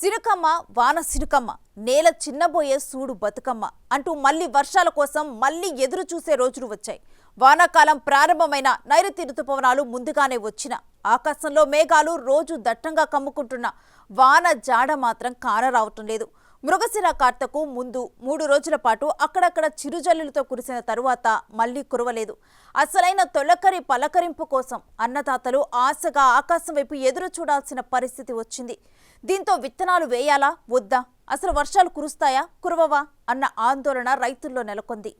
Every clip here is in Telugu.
సినుకమ్మ వాన సినుకమ్మ నేల చిన్నబోయే సూడు బతుకమ్మ అంటూ మళ్లీ వర్షాల కోసం మళ్లీ ఎదురు చూసే రోజులు వచ్చాయి. వానాకాలం ప్రారంభమైన నైరుతి రుతుపవనాలు ముందుగానే వచ్చిన ఆకాశంలో మేఘాలు రోజు దట్టంగా కమ్ముకుంటున్న వాన జాడ మాత్రం కానరావటం లేదు. మృగశిర కార్తకు ముందు 3 రోజుల పాటు అక్కడక్కడ చిరుజల్లులతో కురిసిన తరువాత మళ్లీ కురవలేదు. అసలైన తొలకరి పలకరింపు కోసం అన్నదాతలు ఆశగా ఆకాశం వైపు ఎదురు చూడాల్సిన పరిస్థితి వచ్చింది. దీంతో విత్తనాలు వేయాలా వద్దా, అసలు వర్షాలు కురుస్తాయా కురవవా అన్న ఆందోళన రైతుల్లో నెలకొంది.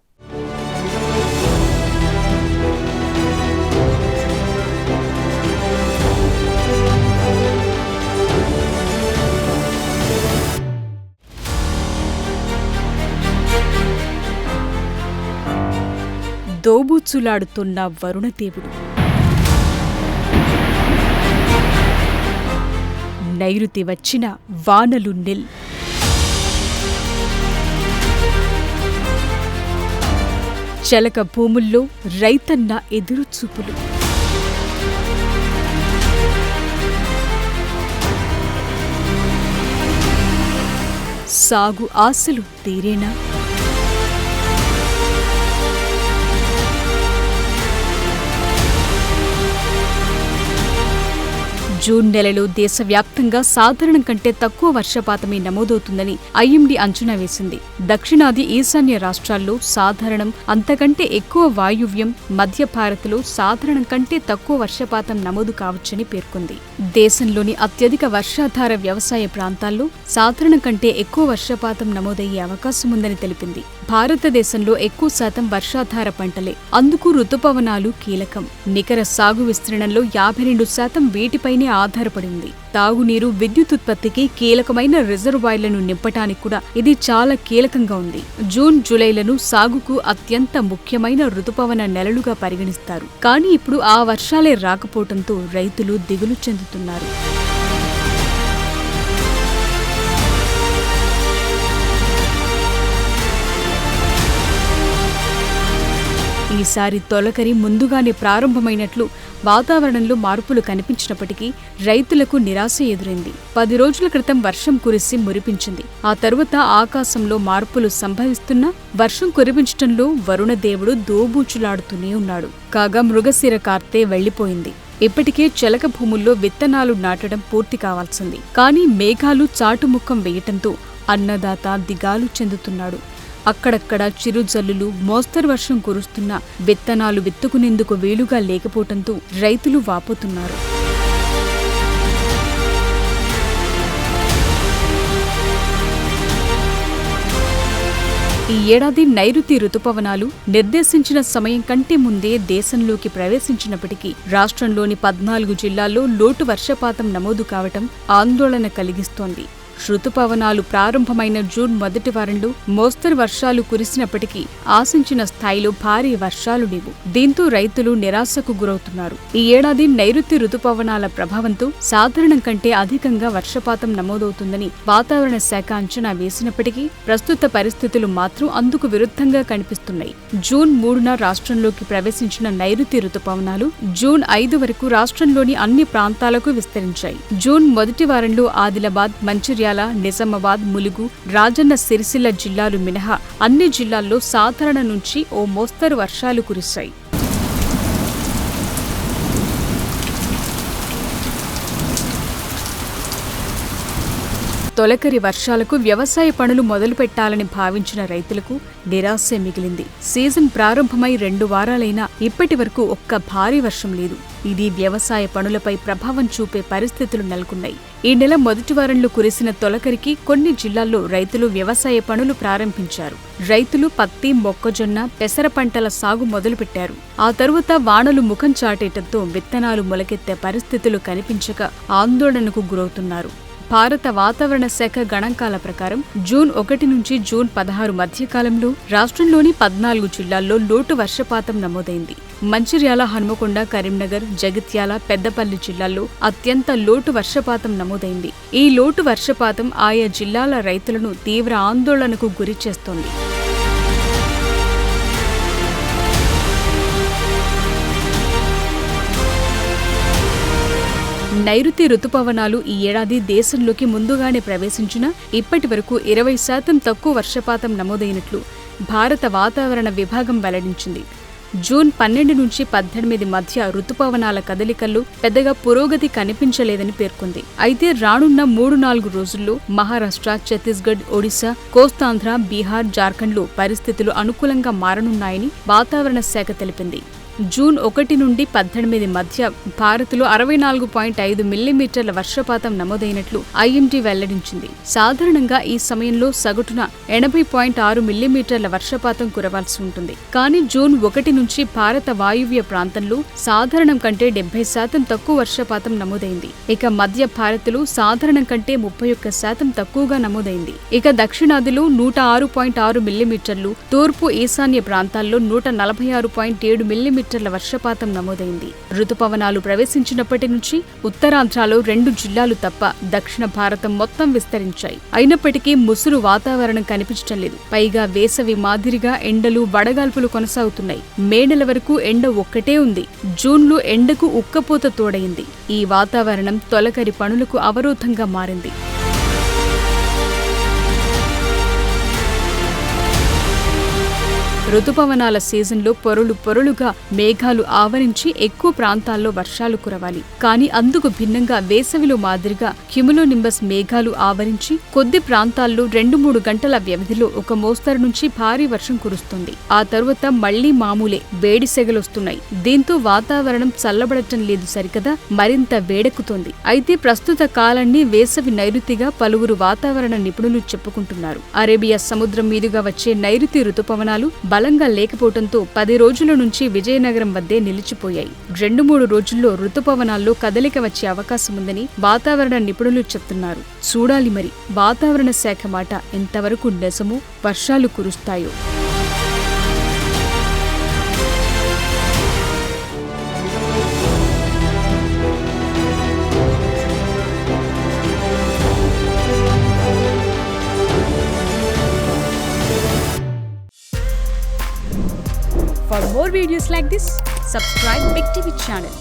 దోబూచులాడుతున్న వరుణదేవుడు నైరుతి వచ్చిన వానలు నిల్. చలక భూముల్లో రైతన్న ఎదురుచూపులు. సాగు ఆశలు తీరేనా? జూన్ నెలలో దేశవ్యాప్తంగా సాధారణం కంటే తక్కువ వర్షపాతమే నమోదవుతుందని ఐఎండీ అంచనా వేసింది. దక్షిణాది ఈశాన్య రాష్ట్రాల్లో సాధారణం అంతకంటే ఎక్కువ వాయువ్యం, మధ్య భారత్లో సాధారణం కంటే తక్కువ వర్షపాతం నమోదు కావచ్చని పేర్కొంది. దేశంలోని అత్యధిక వర్షాధార వ్యవసాయ ప్రాంతాల్లో సాధారణం కంటే ఎక్కువ వర్షపాతం నమోదయ్యే అవకాశముందని తెలిపింది. భారతదేశంలో ఎక్కువ శాతం వర్షాధార పంటలే, అందుకు రుతుపవనాలు కీలకం. నికర సాగు విస్తీర్ణంలో 52% వీటిపైనే ఆధారపడింది. తాగునీరు, విద్యుత్ ఉత్పత్తికి కీలకమైన రిజర్వాయర్లను నింపటానికి కూడా ఇది చాలా కీలకంగా ఉంది. జూన్, జూలైలను సాగుకు అత్యంత ముఖ్యమైన రుతుపవన నెలలుగా పరిగణిస్తారు. కానీ ఇప్పుడు ఆ వర్షాలే రాకపోవడంతో రైతులు దిగులు చెందుతున్నారు. ఈసారి తొలకరి ముందుగానే ప్రారంభమైనట్లు వాతావరణంలో మార్పులు కనిపించినప్పటికీ రైతులకు నిరాశ ఎదురైంది. 10 రోజుల క్రితం వర్షం కురిసి మురిపించింది. ఆ తరువాత ఆకాశంలో మార్పులు సంభవిస్తున్నా వర్షం కురిపించటంలో వరుణదేవుడు దోబూచులాడుతూనే ఉన్నాడు. కాగా మృగశిర కార్తె వెళ్లిపోయింది. ఇప్పటికే చలక భూముల్లో విత్తనాలు నాటడం పూర్తి కావాల్సింది. కానీ మేఘాలు చాటుముఖం వేయటంతో అన్నదాత దిగాలు చెందుతున్నాడు. అక్కడక్కడ చిరుజల్లులు, మోస్తరు వర్షం కురుస్తున్నా విత్తనాలు విత్తుకునేందుకు వీలుగా లేకపోవడంతో రైతులు వాపోతున్నారు. ఈ ఏడాది నైరుతి రుతుపవనాలు నిర్దేశించిన సమయం కంటే ముందే దేశంలోకి ప్రవేశించినప్పటికీ రాష్ట్రంలోని 14 జిల్లాల్లో లోటు వర్షపాతం నమోదు కావటం ఆందోళన కలిగిస్తోంది. రుతుపవనాలు ప్రారంభమైన జూన్ మొదటి వారంలో మోస్తరు వర్షాలు కురిసినప్పటికీ ఆశించిన స్థాయిలో భారీ వర్షాలు లేవు. దీంతో రైతులు నిరాశకు గురవుతున్నారు. ఈ ఏడాది నైరుతి రుతుపవనాల ప్రభావంతో సాధారణం కంటే అధికంగా వర్షపాతం నమోదవుతుందని వాతావరణ శాఖ అంచనా వేసినప్పటికీ ప్రస్తుత పరిస్థితులు మాత్రం అందుకు విరుద్ధంగా కనిపిస్తున్నాయి. జూన్ 3న రాష్ట్రంలోకి ప్రవేశించిన నైరుతి రుతుపవనాలు జూన్ 5 వరకు రాష్ట్రంలోని అన్ని ప్రాంతాలకు విస్తరించాయి. జూన్ మొదటి వారంలో ఆదిలాబాద్, మంచిర్యాల, నిజామాబాద్, ములుగు, రాజన్న సిరిసిల్ల జిల్లాలు మినహా అన్ని జిల్లాల్లో సాధారణ నుంచి ఓ మోస్తరు వర్షాలు కురిశాయి. తొలకరి వర్షాలకు వ్యవసాయ పనులు మొదలుపెట్టాలని భావించిన రైతులకు నిరాశే మిగిలింది. సీజన్ ప్రారంభమై 2 వారాలైనా ఇప్పటి వరకు ఒక్క భారీ వర్షం లేదు. ఇది వ్యవసాయ పనులపై ప్రభావం చూపే పరిస్థితులు నెలకొన్నాయి. ఈ నెల మొదటి వారంలో కురిసిన తొలకరికి కొన్ని జిల్లాల్లో రైతులు వ్యవసాయ పనులు ప్రారంభించారు. రైతులు పత్తి, మొక్కజొన్న, పెసర పంటల సాగు మొదలుపెట్టారు. ఆ తరువాత వానలు ముఖం చాటేయటంతో విత్తనాలు మొలకెత్తే పరిస్థితులు కనిపించక ఆందోళనకు గురవుతున్నారు. భారత వాతావరణ శాఖ గణాంకాల ప్రకారం జూన్ 1 నుంచి జూన్ 16 మధ్యకాలంలో రాష్ట్రంలోని 14 జిల్లాల్లో లోటు వర్షపాతం నమోదైంది. మంచిర్యాల, హన్మకొండ, కరీంనగర్, జగిత్యాల, పెద్దపల్లి జిల్లాల్లో అత్యంత లోటు వర్షపాతం నమోదైంది. ఈ లోటు వర్షపాతం ఆయా జిల్లాల రైతులను తీవ్ర ఆందోళనకు గురిచేస్తోంది. నైరుతి రుతుపవనాలు ఈ ఏడాది దేశంలోకి ముందుగానే ప్రవేశించినా ఇప్పటి వరకు 20% తక్కువ వర్షపాతం నమోదైనట్లు భారత వాతావరణ విభాగం వెల్లడించింది. జూన్ 12 నుంచి 18 మధ్య రుతుపవనాల కదలికల్లో పెద్దగా పురోగతి కనిపించలేదని పేర్కొంది. అయితే రానున్న 3-4 రోజుల్లో మహారాష్ట్ర, ఛత్తీస్గఢ్, ఒడిశా, కోస్తాంధ్ర, బీహార్, జార్ఖండ్లో పరిస్థితులు అనుకూలంగా మారనున్నాయని వాతావరణ శాఖ తెలిపింది. జూన్ 1 నుండి 18 మధ్య భారత్లో 64.5 మిల్లీమీటర్ల వర్షపాతం నమోదైనట్లు ఐఎండీ వెల్లడించింది. సాధారణంగా ఈ సమయంలో సగటున 80.6 మిల్లీమీటర్ల వర్షపాతం కురవాల్సి ఉంటుంది. కానీ జూన్ 1 నుంచి భారత వాయువ్య ప్రాంతంలో సాధారణం కంటే 70% తక్కువ వర్షపాతం నమోదైంది. ఇక మధ్య భారత్లో సాధారణం కంటే 31% తక్కువగా నమోదైంది. ఇక దక్షిణాదిలో 106.6 మిల్లీమీటర్లు, తూర్పు ఈశాన్య ప్రాంతాల్లో 146.7 మిల్లీమీటర్ల వర్షపాతం నమోదైంది. రుతుపవనాలు ప్రవేశించినప్పటి నుంచి ఉత్తరాంధ్రలో 2 జిల్లాలు తప్ప దక్షిణ భారతం మొత్తం విస్తరించాయి. అయినప్పటికీ ముసురు వాతావరణం కనిపించడం లేదు. పైగా వేసవి మాదిరిగా ఎండలు, వడగాల్పులు కొనసాగుతున్నాయి. మే నెల వరకు ఎండ ఒక్కటే ఉంది. జూన్లో ఎండకు ఉక్కపోత తోడైంది. ఈ వాతావరణం తొలకరి పనులకు అవరోధంగా మారింది. రుతుపవనాల సీజన్లో పొరలుగా మేఘాలు ఆవరించి ఎక్కువ ప్రాంతాల్లో వర్షాలు కురవాలి. కానీ అందుకు భిన్నంగా వేసవిలో మాదిరిగా క్యుములోనింబస్ మేఘాలు ఆవరించి కొద్ది ప్రాంతాల్లో 2-3 గంటల వ్యవధిలో ఒక మోస్తరు నుంచి భారీ వర్షం కురుస్తుంది. ఆ తరువాత మళ్లీ మామూలే, వేడి సెగలొస్తున్నాయి. దీంతో వాతావరణం చల్లబడటం లేదు సరికదా, మరింత వేడెక్కుతోంది. అయితే ప్రస్తుత కాలాన్ని వేసవి నైరుతిగా పలువురు వాతావరణ నిపుణులు చెప్పుకుంటున్నారు. అరేబియా సముద్రం మీదుగా వచ్చే నైరుతి రుతుపవనాలు బలంగా లేకపోవడంతో 10 రోజుల నుంచి విజయనగరం వద్దే నిలిచిపోయాయి. 2-3 రోజుల్లో రుతుపవనాల్లో కదలిక వచ్చే అవకాశం ఉందని వాతావరణ నిపుణులు చెప్తున్నారు. చూడాలి మరి వాతావరణ శాఖ మాట ఎంతవరకు నిజమో, వర్షాలు కురుస్తాయో. For more videos like this, subscribe Big TV channel.